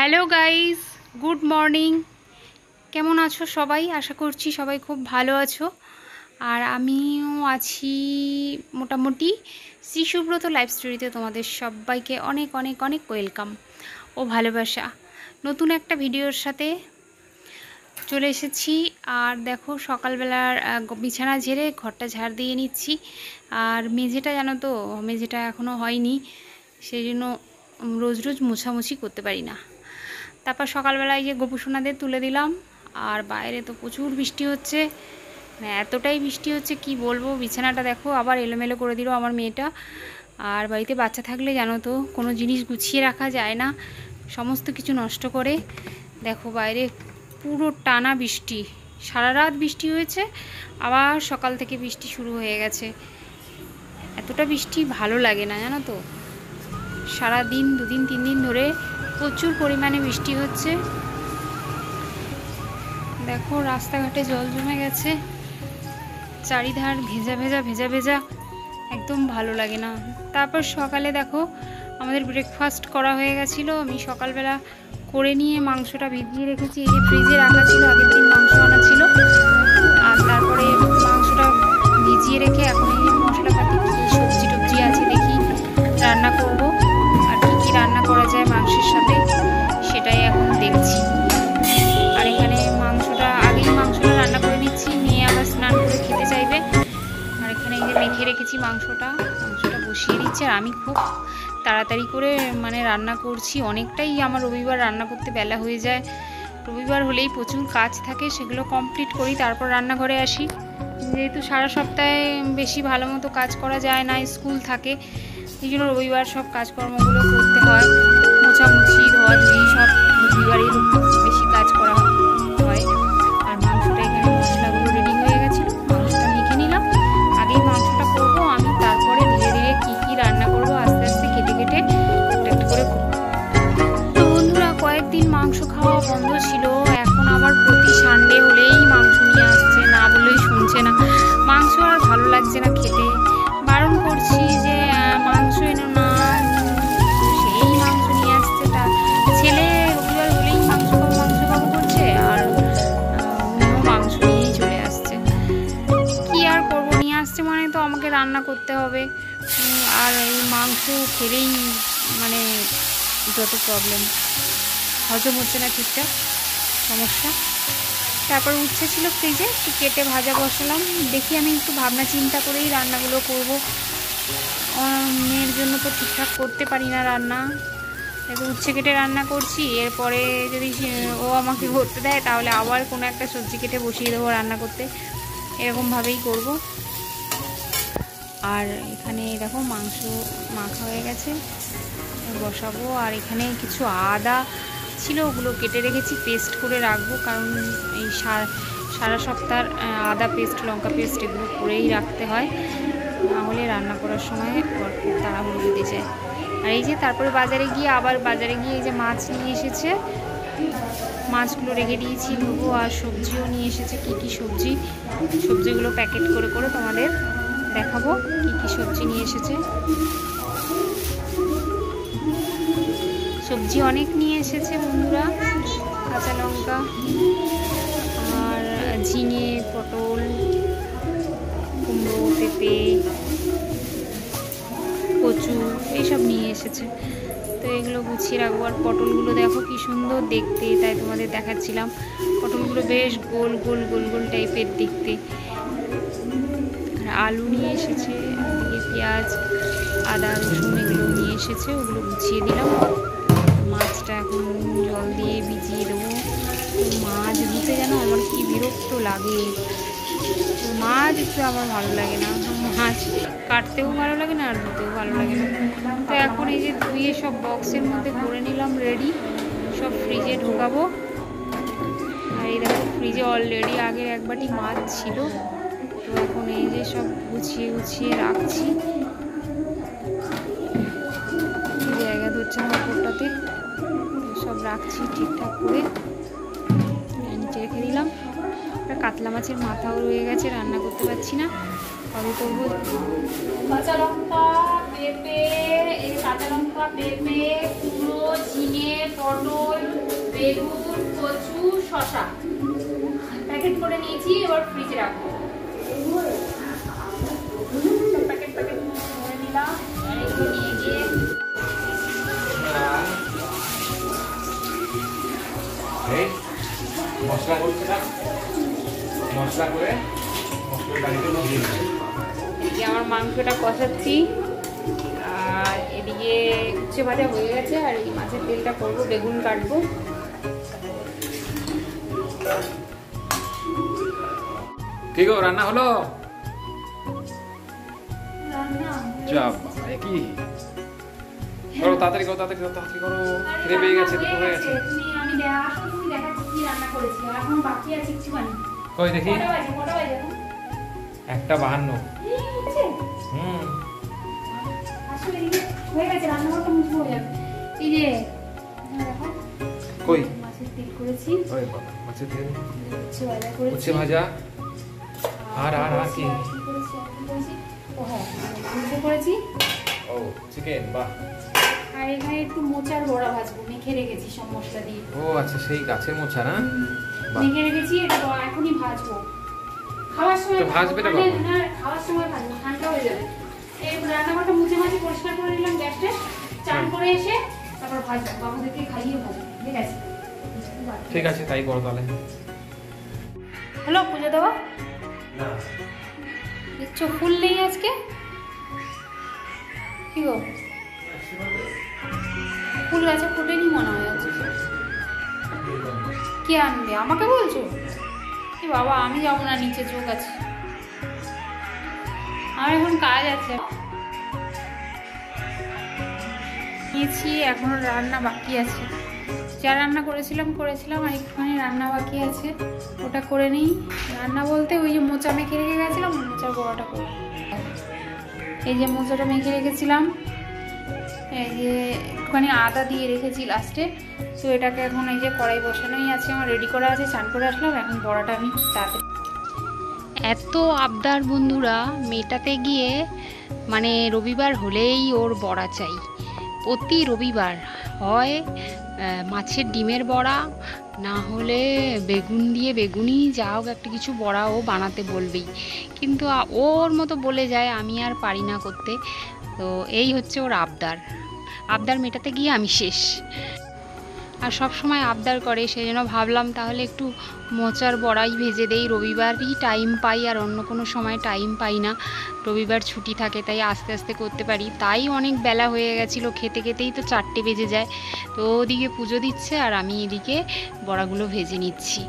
Hello guys, good morning. কেমন আছো সবাই? আশা করছি সবাই খুব ভালো আছো। আর আমিও আছি মোটামুটি। শ্রী সুব্রত লাইফ স্টোরিতে তোমাদের সবাইকে অনেক অনেক অনেক ওয়েলকাম ও ভালোবাসা। নতুন একটা ভিডিওর সাথে চলে এসেছি। আর দেখো, সকালবেলার বিছানা ঝেড়ে ঘরটা ঝাড় দিয়ে নিচ্ছি। আর মেঝেটা জানো তো, মেঝেটা এখনও হয়নি, সেই জন্য রোজ রোজ মোছামুছি করতে পারি না। তারপর সকালবেলায় যে গোপুসোনাদের তুলে দিলাম। আর বাইরে তো প্রচুর বৃষ্টি হচ্ছে, এতটাই বৃষ্টি হচ্ছে কি বলবো। বিছানাটা দেখো আবার এলোমেলো করে দিল আমার মেয়েটা। আর বাড়িতে বাচ্চা থাকলে জানো তো, কোনো জিনিস গুছিয়ে রাখা যায় না, সমস্ত কিছু নষ্ট করে। দেখো বাইরে পুরো টানা বৃষ্টি, সারা রাত বৃষ্টি হয়েছে, আবার সকাল থেকে বৃষ্টি শুরু হয়ে গেছে। এতটা বৃষ্টি ভালো লাগে না জানো তো। সারা দিন, দুদিন, 3 দিন ধরে প্রচুর পরিমাণে বৃষ্টি হচ্ছে। দেখো রাস্তাঘাটে জল জমে গেছে, চারিধার ভেজা ভেজা ভেজা ভেজা, একদম ভালো লাগে না। তারপর সকালে দেখো আমাদের ব্রেকফাস্ট করা হয়ে গেছিলো। আমি সকালবেলা করে নিয়ে মাংসটা ভিজিয়ে রেখেছি, এই যে ফ্রিজে রাখা ছিল, আগের দিন মাংস আনা ছিল। আর তারপরে মাংসটা ভিজিয়ে রেখে এখন এই মশলাপাতি সবজি টবজি আছে দেখি রান্না করব। আর কি কি রান্না করা যায় মাংসের সাথে সেটাই এখন দেখছি। আর এখানে মাংসটা রান্না করে নিচ্ছি, নিয়ে আবার স্নান করে খেতে চাইবে। আর এখানে এই যে মেখে রেখেছি মাংসটা বসিয়ে দিচ্ছি। আর আমি খুব তাড়াতাড়ি করে রান্না করছি, অনেকটাই আমার রবিবার রান্না করতে বেলা হয়ে যায়। রবিবার হলেই প্রচুর কাজ থাকে, সেগুলো কমপ্লিট করি, তারপর রান্নাঘরে আসি। যেহেতু সারা সপ্তাহে বেশি ভালো মতো কাজ করা যায় না, স্কুল থাকে, এই জন্য রবিবার সব কাজকর্মগুলো করতে হয়। মোছামুছি, ধোয়াধুয়ি সব রবিবারই বেশি কাজ করা হয়। আর মাংসটা এখানে মশলাগুলো রেডি হয়ে গেছিলো, মাংসটা মেখে নিলাম। আগেই মাংসটা করবো আমি, তারপরে ধীরে ধীরে কী কী রান্না করবো আস্তে আস্তে কেটে কেটে একটা একটা করে। তো বন্ধুরা, কয়েকদিন মাংস খাওয়া বন্ধ ছিল, এখন আবার প্রতি সানডে হলেই মাংস নিয়ে আসছে, না বললেই শুনছে না। মাংস আর ভালো লাগছে না খেতে, বারণ করছি যে মাংস এনো না, সেই মাংস নিয়ে আসছে। তা ছেলে রবিবার হলেই মাংস খাবো করছে, আর অন্য মাংস নিয়েই চলে আসছে। কি আর করবো, নিয়ে আসছে মানে তো আমাকে রান্না করতে হবে। আর এই মাংস খেলেই যত প্রবলেম, হজম হচ্ছে না ঠিকঠাক, সমস্যা। তারপর উচ্ছে ছিল ফ্রিজে, একটু কেটে ভাজা বসালাম। দেখি আমি একটু ভাবনা চিন্তা করেই রান্নাগুলো করব। মেয়ের জন্য তো ঠিকঠাক করতে পারি না রান্না, একটু উচ্ছে কেটে রান্না করছি। এরপরে যদি ও আমাকে করতে দেয় তাহলে আবার কোনো একটা সবজি কেটে বসিয়ে দেবো রান্না করতে, এরকমভাবেই করব। আর এখানে দেখো মাংস মাখা হয়ে গেছে, বসাবো। আর এখানে কিছু আদা ছিল, ওগুলো কেটে রেখেছি, পেস্ট করে রাখবো, কারণ এই সারা সপ্তাহ আদা পেস্ট, লঙ্কা পেস্ট এগুলো করেই রাখতে হয়, নাহলে রান্না করার সময় খুব তাড়াহুড়ো বেঁধে যায়। আর এই যে তারপরে বাজারে গিয়ে এই যে মাছ নিয়ে এসেছে, মাছগুলো রেখে দিয়েছি ধোবো। আর সবজিও নিয়ে এসেছে, কী কী সবজিগুলো প্যাকেট করে করে তোমাদের দেখাবো কী কী সবজি নিয়ে এসেছে। সবজি অনেক নিয়ে এসেছে বন্ধুরা, কাঁচা লঙ্কা আর ঝিঙে, পটল, কুমড়ো, পেঁপে, কচু এইসব নিয়ে এসেছে। তো এগুলো গুছিয়ে রাখবো। আর পটলগুলো দেখো কি সুন্দর দেখতে, তাই তোমাদের দেখাচ্ছিলাম। পটলগুলো বেশ গোল গোল গোল গোল টাইপের দেখতে। আর আলু নিয়ে এসেছে, এদিকে পেঁয়াজ, আদা, রসুন এগুলো নিয়ে এসেছে, ওগুলো গুছিয়ে দিলাম। মাছটা এখন জল দিয়ে ভিজিয়ে দেবো। মাছ ধুতে যেন আমার কি বিরক্ত লাগে, মাছ একটু আমার ভালো লাগে না, মাছ কাটতেও ভালো লাগে না আর ধুতেও ভালো লাগে না। তো এখন এই যে ধুয়ে সব বক্সের মধ্যে করে নিলাম রেডি, সব ফ্রিজে ঢোকাবো। আর এই দেখো ফ্রিজে অলরেডি আগের এক বাটি মাছ ছিল, তো এখন এই যে সব গুছিয়ে গুছিয়ে রাখছি। জায়গা ধরছে না ওপরটাতে, সব রাখছি ঠিকঠাক করে, নিচে রেখে দিলাম। একটা কাতলা মাছের মাথাও রয়ে গেছে, রান্না করতে পারছি না, কবে করবো। কাঁচা লঙ্কা, পেঁপে, এই কাঁচা লঙ্কা, পেঁপে, কুমড়ো, ঝিঙে, পটল, বেগুন, কচু, শসা প্যাকেট করে নিয়েছি, এবার ফ্রিজে রাখবো। প্যাকেট প্যাকেট করে নিলাম, এগুলো নিয়ে গিয়ে মশলা করছে না, মশলা করে এদিকে আমার মাংসটা কষাচ্ছি, আর এদিকে উচ্ছে ভাজা হয়ে গেছে, আর এই মাছের তেলটা করবো, বেগুন কাটবো। কি গো রান্না হলো? কি করো, তাড়াতাড়ি করো, তাড়াতাড়ি করো, তাড়াতাড়ি করো, খিদে পেয়ে গেছে, দুপুর হয়ে গেছে। কই দেখি, 1:52। কই মাছের তেল করেছি, মাছের তেল, উচ্ছে ভাজা, আর কি করেছি, ও চিকেন, বাহ। আর এখানে একটু মোচার বড়া ভাজবো, মেখে রেখেছি সব মশলা দিয়ে। ও আচ্ছা, সেই গাছের মোচা না, মেখে রেখেছি, এটা এখনই ভাজবো। খাওয়ার সময় ভাজবে না, খাওয়ার সময় ভাজবো, ঠান্ডা হয়ে যাবে। এই রান্নাঘরটা মুছে মাঝে পরিষ্কার করে নিলাম, গ্যাসটা চান করে এসে তারপর ভাজবো, বাবুদেরকে খাইয়ে ভাজবো। ঠিক আছে, ঠিক আছে, তাই করো তাহলে। হ্যালো, পুজো দেবো না, দেখছো ফুল নেই আজকে। কি গো, ফুল গাছে ফোটেনি মনে হয় আজকে। কে আনবে, আমাকে বলছো? কি বাবা, আমি যাবো না, নিচে চোখ আছে, আমার এখন কাজ আছে। নিয়েছি, এখনো রান্না বাকি আছে, যা রান্না করেছিলাম আর একটুখানি রান্না বাকি আছে, ওটা করে নিই। রান্না বলতে ওই যে মোচা মেখে রেখে গেছিলাম, মোচার বড়াটা করব। এই যে মোচাটা মেখে রেখেছিলাম, এই যে একটুখানি আদা দিয়ে রেখেছি লাস্টে, তো এটাকে এখন এই যে কড়াই বসানোই আছে, আমার রেডি করা আছে, চান করে আসলাম, এখন বড়াটা আমি তাড়াতাড়ি। এত আবদার বন্ধুরা মেটাতে গিয়ে, মানে রবিবার হলেই ওর বড়া চাই। প্রতি রবিবার হয় মাছের ডিমের বড়া, না হলে বেগুন দিয়ে বেগুনি, যা হোক একটা কিছু বড়া ও বানাতে বলবেই, কিন্তু ওর মতো বলে যায়, আমি আর পারি না করতে। তো এই হচ্ছে ওর আবদার মেটাতে গিয়ে আমি শেষ। আর সব সময় আবদার করে, সেই জন্য ভাবলাম তাহলে একটু মোচার বড়াই ভেজে দেই। রবিবারই টাইম পাই, আর অন্য কোনো সময় টাইম পাই না, রবিবার ছুটি থাকে, তাই আস্তে আস্তে করতে পারি। তাই অনেক বেলা হয়ে গেছিলো, খেতে খেতেই তো 4টে বেজে যায়। তো ওদিকে পুজো দিচ্ছে, আর আমি এদিকে বড়াগুলো ভেজে নিচ্ছি।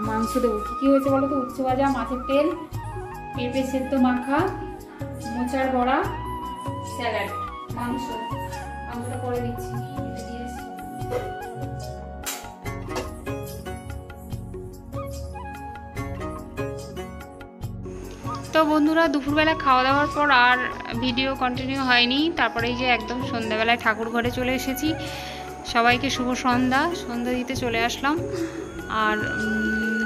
মাংস দেবো, কি হয়েছে বলো তো? উচ্ছে ভাজা, মাছের তেল, পেঁপে সেদ্ধ মাখা, মোচার বড়া, স্যালাড, মাংসটা করে দিচ্ছি। তো বন্ধুরা, দুপুরবেলা খাওয়া দাওয়ার পর আর ভিডিও কন্টিনিউ হয়নি। তারপরে এই যে একদম সন্ধ্যাবেলায় ঠাকুর ঘরে চলে এসেছি, সবাইকে শুভ সন্ধ্যা দিতে চলে আসলাম। আর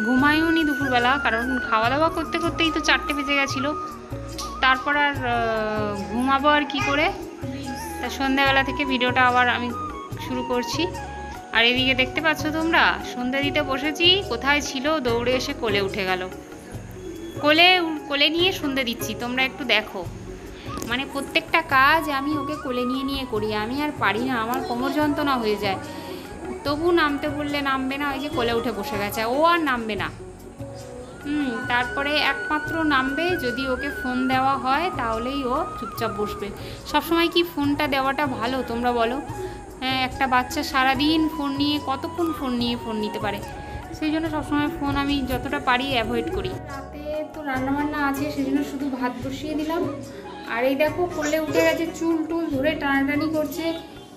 ঘুমাইও নি দুপুরবেলা, কারণ খাওয়া দাওয়া করতে করতেই তো 4টে বেজে গেছিলো। তারপর আর ঘুমাবো আর কি করে, তা সন্ধ্যাবেলা থেকে ভিডিওটা আবার আমি শুরু করছি। আর এদিকে দেখতে পাচ্ছ তোমরা, সন্ধ্যা দিতে বসেছি, কোথায় ছিল, দৌড়ে এসে কোলে উঠে গেল। কোলে নিয়ে সন্ধ্যা দিচ্ছি, তোমরা একটু দেখো। মানে প্রত্যেকটা কাজ আমি ওকে কোলে নিয়ে করি, আমি আর পারি না, আমার কোমর যন্ত্রণা হয়ে যায়। তবু নামতে বললে নামবে না, ওই যে কোলে উঠে বসে গেছে, ও আর নামবে না। তারপরে একমাত্র নামবে যদি ওকে ফোন দেওয়া হয়, তাহলেই ও চুপচাপ বসবে। সবসময় কি ফোনটা দেওয়াটা ভালো তোমরা বলো? হ্যাঁ, একটা বাচ্চা সারাদিন ফোন নিয়ে, কতক্ষণ ফোন নিতে পারে? সেই জন্য সবসময় ফোন আমি যতটা পারি অ্যাভয়েড করি। রাতে তো রান্নাবান্না আছে, সেই জন্য শুধু ভাত বসিয়ে দিলাম। আর এই দেখো কোলে উঠে গেছে, চুল ধরে টানাটানি করছে,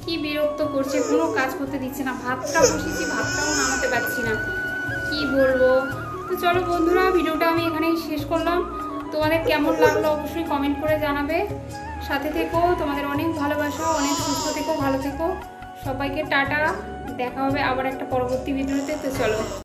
কি বিরক্ত করছে, কোনো কাজ করতে দিচ্ছে না। ভাতটা বসিয়েছি, ভাতটাও নামাতে পারছি না, কি বলবো। তো চলো বন্ধুরা, ভিডিওটা আমি এখানেই শেষ করলাম। তোমাদের কেমন লাগলো অবশ্যই কমেন্ট করে জানাবে। সাথে থেকো, তোমাদের অনেক ভালোবাসা, অনেক সুস্থ থেকো, ভালো থেকো। সবাইকে টাটা, দেখা হবে আবার একটা পরবর্তী ভিডিওতে। তো চলো।